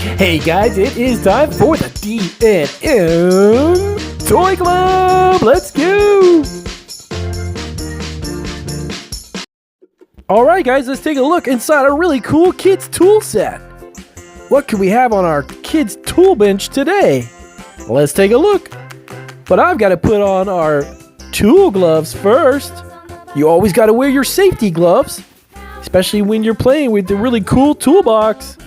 Hey guys, it is time for the D&M Toy Club! Let's go! Alright guys, let's take a look inside a really cool kids tool set. What can we have on our kids tool bench today? Let's take a look. But I've got to put on our tool gloves first. You always got to wear your safety gloves, especially when you're playing with the really cool toolbox.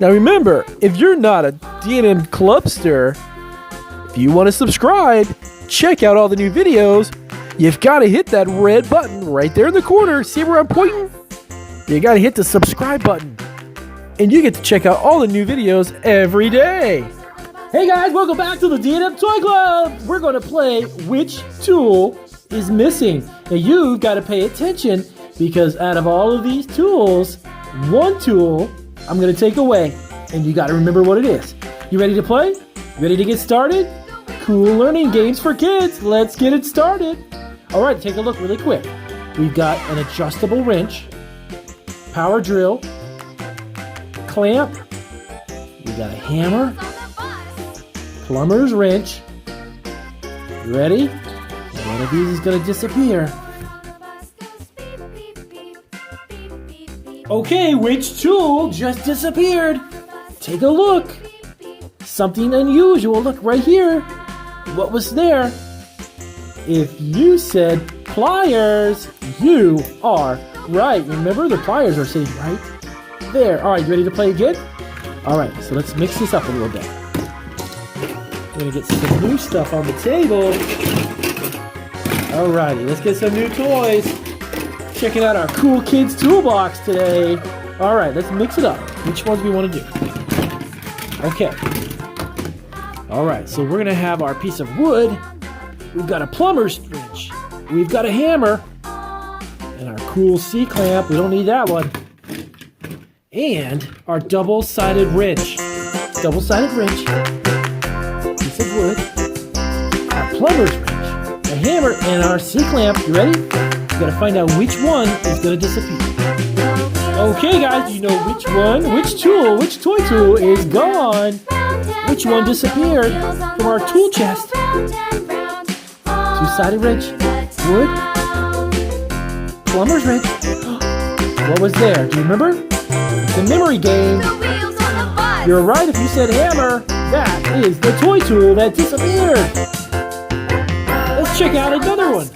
Now remember, if you're not a D&M Clubster, if you want to subscribe, check out all the new videos, you've got to hit that red button right there in the corner. See where I'm pointing? You got to hit the subscribe button. And you get to check out all the new videos every day. Hey guys, welcome back to the D&M Toy Club. We're going to play Which Tool is Missing. Now you've got to pay attention because out of all of these tools, one tool I'm going to take away, and you got to remember what it is. You ready to play? Ready to get started? Cool learning games for kids. Let's get it started. All right, take a look really quick. We've got an adjustable wrench, power drill, clamp. We got a hammer, plumber's wrench. You ready? One of these is going to disappear. Okay, which tool just disappeared? Take a look. Something unusual. Look right here. What was there? If you said pliers, you are right. Remember, the pliers are sitting right there. All right, you ready to play again? All right, so let's mix this up a little bit. We're going to get some new stuff on the table. All righty, let's get some new toys. Checking out our cool kids toolbox today. All right, let's mix it up. Which ones we want to do? Okay. All right, so we're gonna have our piece of wood. We've got a plumber's wrench. We've got a hammer and our cool C-clamp. We don't need that one. And our double-sided wrench. Double-sided wrench. Piece of wood. Our plumber's wrench. A hammer and our C-clamp. You ready? Got to find out which one is going to disappear. Okay guys, do you know which one, which tool, which toy tool is gone? Which one disappeared from our tool chest? Two-sided wrench, wood, plumber's wrench. What was there? Do you remember? The memory game. You're right if you said hammer. That is the toy tool that disappeared. Let's check out another one.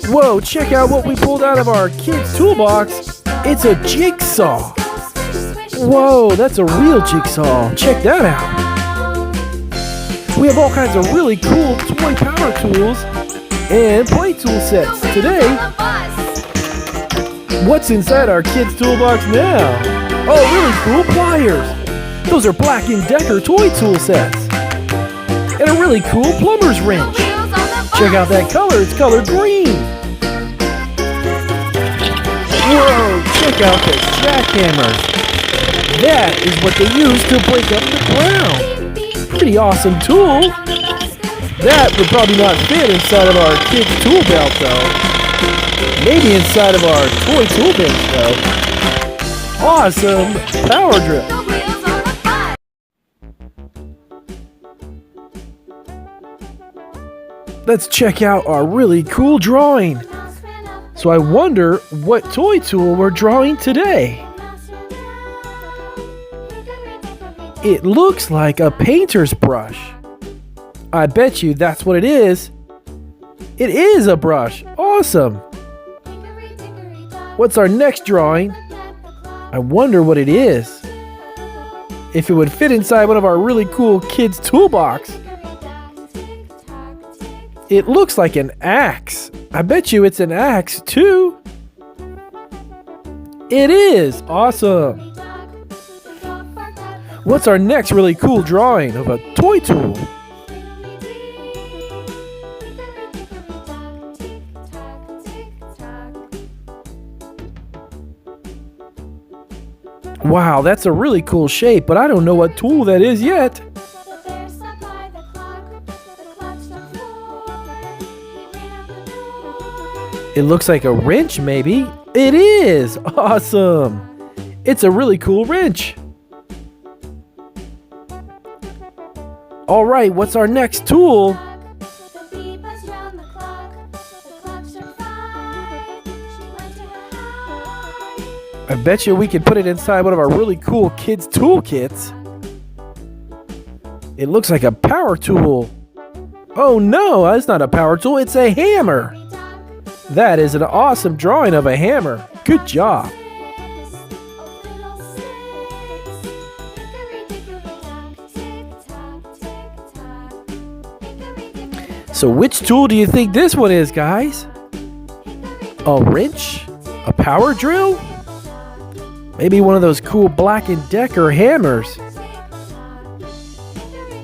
Whoa, check out what we pulled out of our kids' toolbox. It's a jigsaw. Whoa, that's a real jigsaw. Check that out. We have all kinds of really cool toy power tools and play tool sets today. What's inside our kids' toolbox now? Oh, really cool pliers. Those are Black & Decker toy tool sets. And a really cool plumber's wrench. Check out that color, it's colored green. Whoa, check out the jackhammers. That is what they use to break up the ground. Pretty awesome tool. That would probably not fit inside of our kids' tool belt though. Maybe inside of our toy tool bench though. Awesome power drill. Let's check out our really cool drawing. So I wonder what toy tool we're drawing today. It looks like a painter's brush. I bet you that's what it is. It is a brush. Awesome. What's our next drawing? I wonder what it is. If it would fit inside one of our really cool kids' toolbox. It looks like an axe. I bet you it's an axe too. It is. Awesome. What's our next really cool drawing of a toy tool? Wow, that's a really cool shape, but I don't know what tool that is yet. It looks like a wrench, maybe. It is! Awesome! It's a really cool wrench. All right, what's our next tool? I bet you we could put it inside one of our really cool kids' toolkits. It looks like a power tool. Oh no, that's not a power tool, it's a hammer. That is an awesome drawing of a hammer. Good job. So which tool do you think this one is, guys? A wrench? A power drill? Maybe one of those cool Black & Decker hammers.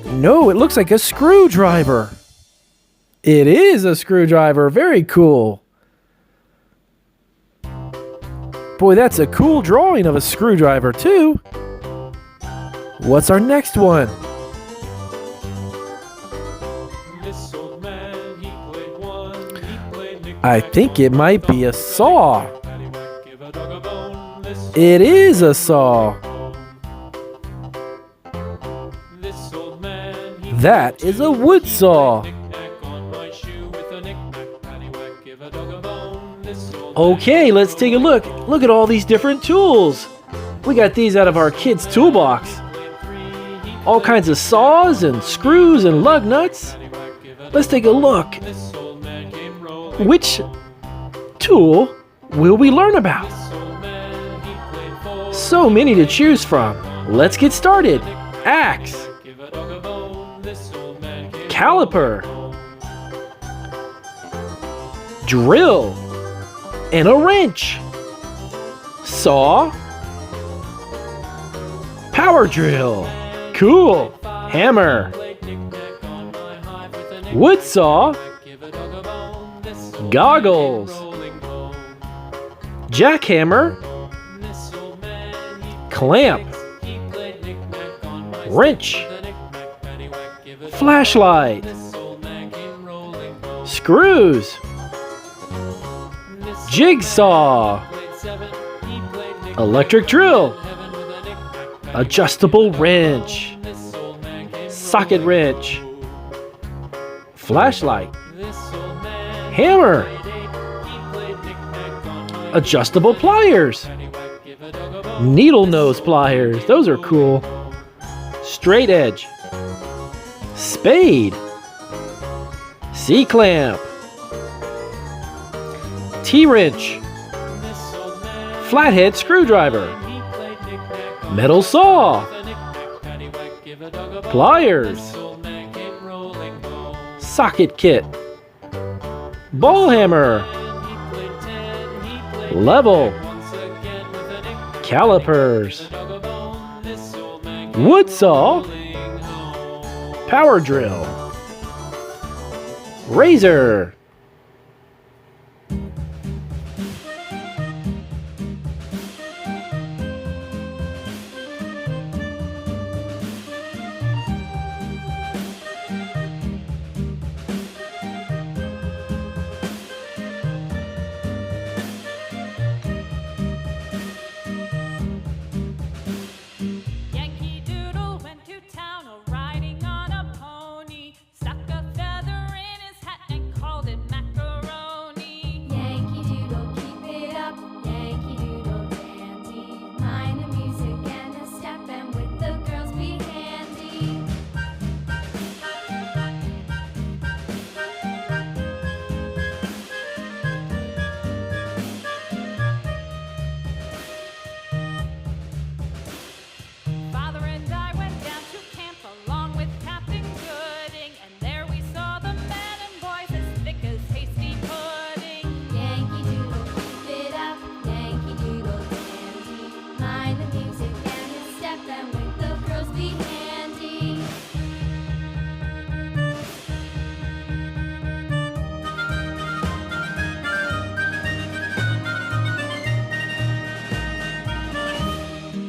No, it looks like a screwdriver. It is a screwdriver. Very cool. Boy, that's a cool drawing of a screwdriver, too. What's our next one? I think it might be a saw. It is a saw. That is a wood saw. Okay, let's take a look. Look at all these different tools. We got these out of our kids' toolbox. All kinds of saws and screws and lug nuts. Let's take a look. Which tool will we learn about? So many to choose from. Let's get started. Axe, caliper, drill, and a wrench. Saw, power drill, cool, hammer, wood saw, goggles, jackhammer, clamp, wrench, flashlight, screws, jigsaw, electric drill, adjustable wrench, socket wrench, flashlight, hammer, adjustable pliers, needle nose pliers, those are cool, straight edge, spade, C-clamp, T-wrench, flathead screwdriver, metal saw, pliers, socket kit, ball hammer, level, calipers, wood saw, power drill, razor,